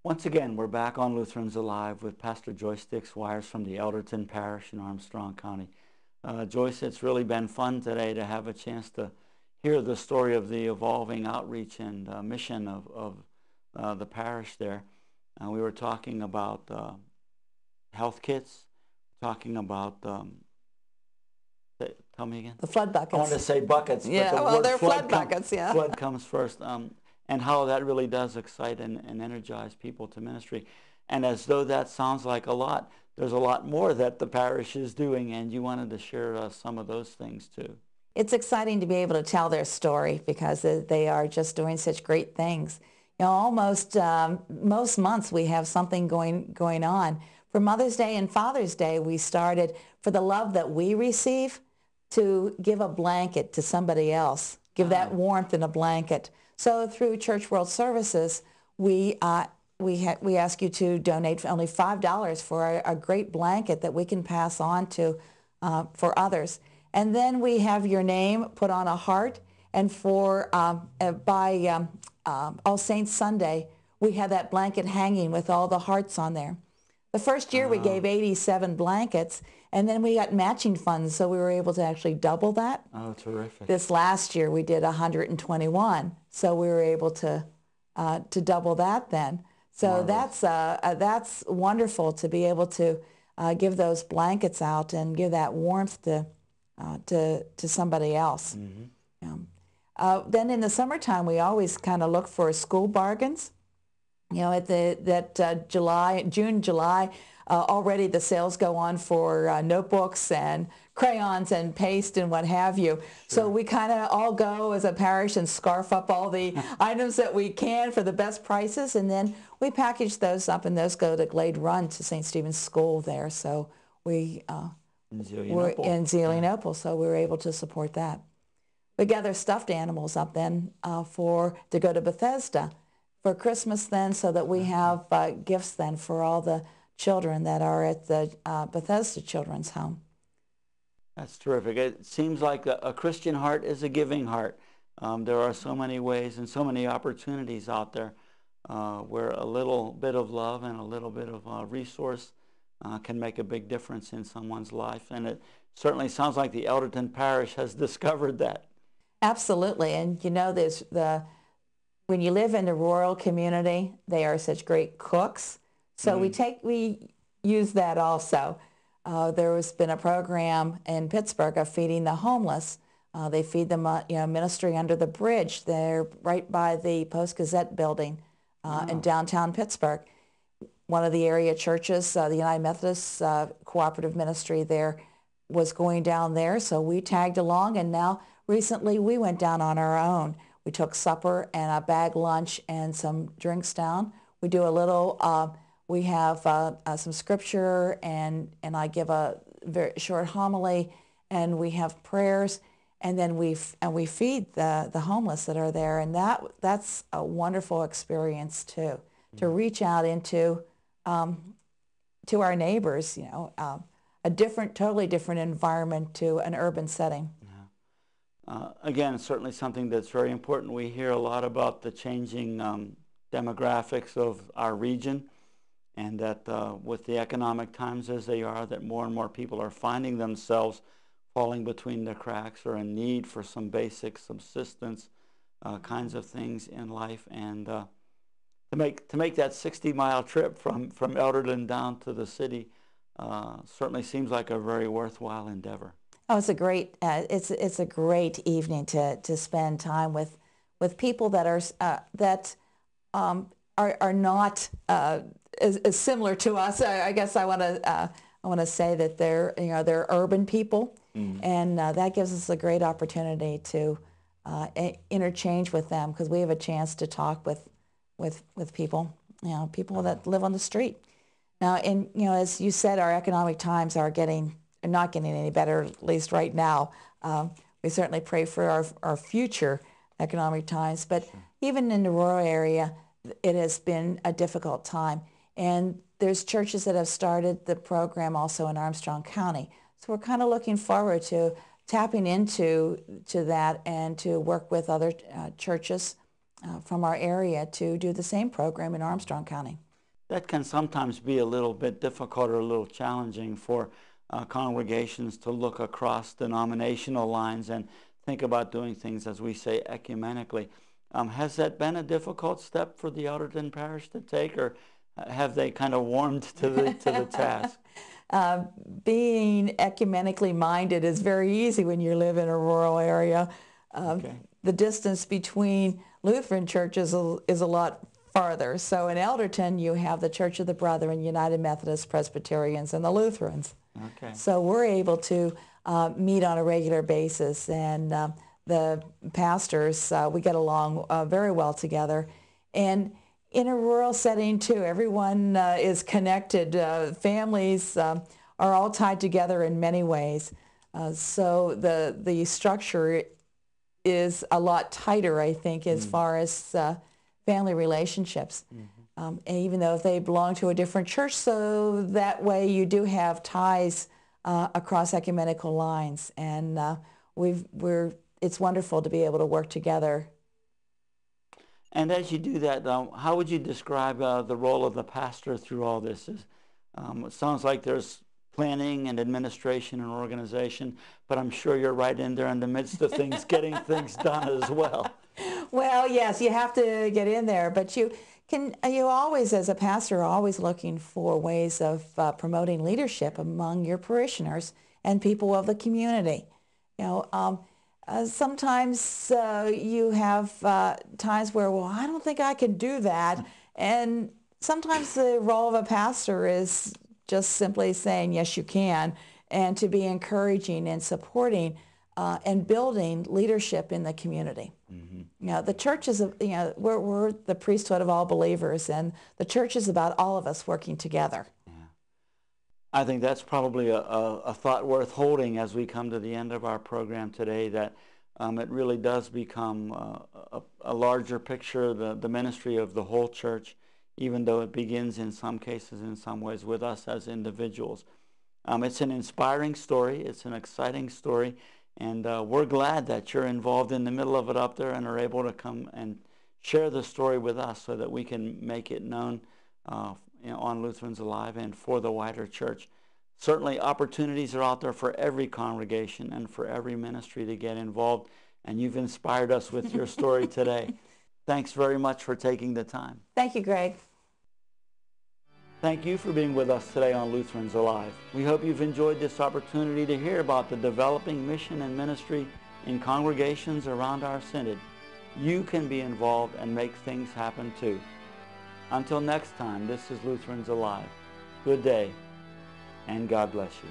Once again, we're back on Lutherans Alive with Pastor Joyce Dix-Weiers from the Elderton Parish in Armstrong County. Joyce, it's really been fun today to have a chance to hear the story of the evolving outreach and mission of the parish there. We were talking about health kits, talking about, tell me again? The flood buckets. I want to say buckets, yeah, but the well, word they're flood buckets, yeah. Flood comes first. And how that really does excite and energize people to ministry. And as though that sounds like a lot, there's a lot more that the parish is doing, and you wanted to share some of those things too. It's exciting to be able to tell their story because they are just doing such great things. You know, almost most months we have something going on. For Mother's Day and Father's Day, we started, for the love that we receive, to give a blanket to somebody else, give that warmth in a blanket. So through Church World Services, we ask you to donate only $5 for a great blanket that we can pass on to for others. And then we have your name put on a heart. And for by All Saints Sunday, we have that blanket hanging with all the hearts on there. The first year we gave 87 blankets, and then we got matching funds, so we were able to actually double that. Oh, terrific. This last year we did 121, so we were able to double that then. So that's wonderful to be able to give those blankets out and give that warmth to somebody else. Mm-hmm. Then in the summertime we always kind of look for school bargains. You know, at June, July, already the sales go on for notebooks and crayons and paste and what have you. Sure. So we kind of all go as a parish and scarf up all the items that we can for the best prices, and then we package those up, and those go to Glade Run to St. Stephen's School there. So we're in Zelienople, so we were able to support that. We gather stuffed animals up then to go to Bethesda for Christmas then, so that we have gifts then for all the children that are at the Bethesda Children's Home. That's terrific. It seems like a Christian heart is a giving heart. There are so many ways and so many opportunities out there where a little bit of love and a little bit of resource can make a big difference in someone's life. And it certainly sounds like the Elderton Parish has discovered that. Absolutely. And you know, when you live in a rural community, they are such great cooks. So we use that also. There has been a program in Pittsburgh of feeding the homeless. They feed them, ministry under the bridge. They're right by the Post-Gazette building in downtown Pittsburgh. One of the area churches, the United Methodist Cooperative Ministry there, was going down there. So we tagged along, and now recently we went down on our own. We took supper and a bag lunch and some drinks down. We do a little, we have some scripture, and I give a very short homily, and we have prayers, and then we feed the homeless that are there, and that's a wonderful experience too, to reach out into to our neighbors, a totally different environment to an urban setting. Again, certainly something that's very important. We hear a lot about the changing demographics of our region, and that with the economic times as they are, that more and more people are finding themselves falling between the cracks or in need for some basic subsistence kinds of things in life. And to make that 60-mile trip from Elderton down to the city certainly seems like a very worthwhile endeavor. Oh, it's a great evening to spend time with people that are not as similar to us. I guess I want to say that they're urban people, and that gives us a great opportunity to interchange with them, because we have a chance to talk with people, people that live on the street. Now, and as you said, our economic times are not getting any better, at least right now. We certainly pray for our future economic times, but even in the rural area, it has been a difficult time. And there's churches that have started the program also in Armstrong County. So we're kind of looking forward to tapping into that, and to work with other churches from our area to do the same program in Armstrong County. that can sometimes be a little bit difficult or a little challenging for congregations to look across denominational lines and think about doing things, as we say, ecumenically. Has that been a difficult step for the Elderton Parish to take, or have they kind of warmed to the task? Being ecumenically minded is very easy when you live in a rural area. Okay. The distance between Lutheran churches is a lot farther. So in Elderton, you have the Church of the Brethren, United Methodist, Presbyterians, and the Lutherans. Okay. So we're able to meet on a regular basis, and the pastors, we get along very well together. And in a rural setting too, everyone is connected. Families are all tied together in many ways. So the structure is a lot tighter, I think, as far as family relationships. And even though they belong to a different church, so that way you do have ties across ecumenical lines. And it's wonderful to be able to work together. And as you do that, how would you describe the role of the pastor through all this? It sounds like there's planning and administration and organization, but I'm sure you're right in there in the midst of things, getting things done as well. Well, yes, you have to get in there, but you always, as a pastor, are always looking for ways of promoting leadership among your parishioners and people of the community. You know, sometimes you have times where, well, I don't think I can do that. And sometimes the role of a pastor is just simply saying, yes, you can, and to be encouraging and supporting and building leadership in the community. You know, the church is, we're the priesthood of all believers, and the church is about all of us working together. I think that's probably a thought worth holding as we come to the end of our program today, that it really does become a larger picture, the ministry of the whole church, even though it begins in some cases, in some ways, with us as individuals. It's an inspiring story. It's an exciting story. And we're glad that you're involved in the middle of it up there and are able to come and share the story with us so that we can make it known on Lutherans Alive and for the wider church. Certainly opportunities are out there for every congregation and for every ministry to get involved, and you've inspired us with your story today. Thanks very much for taking the time. Thank you, Greg. Thank you for being with us today on Lutherans Alive. We hope you've enjoyed this opportunity to hear about the developing mission and ministry in congregations around our synod. You can be involved and make things happen too. Until next time, this is Lutherans Alive. Good day, and God bless you.